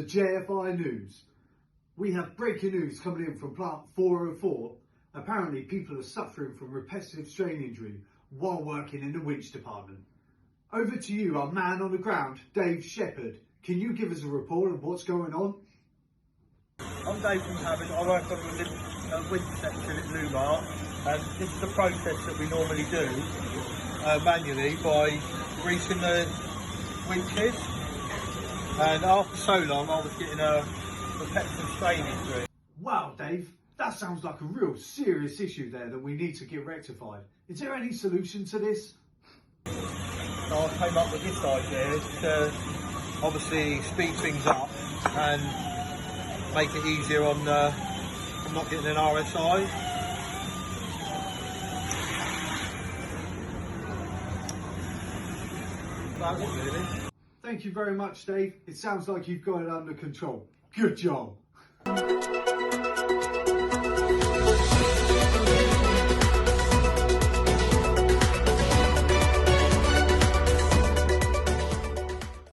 JFI news. We have breaking news coming in from plant 404. Apparently people are suffering from repetitive strain injury while working in the winch department. Over to you, our man on the ground, Dave Shepherd. Can you give us a report of what's going on? I'm Dave from Havant. I work on the winch section at Newmark, and this is the process that we normally do manually by greasing the winches. And after so long, I was getting a repetitive strain injury. Wow, Dave, that sounds like a real serious issue there that we need to get rectified. Is there any solution to this? So I came up with this idea to obviously speed things up and make it easier on not getting an RSI. That's it really. Thank you very much, Dave. It sounds like you've got it under control. Good job.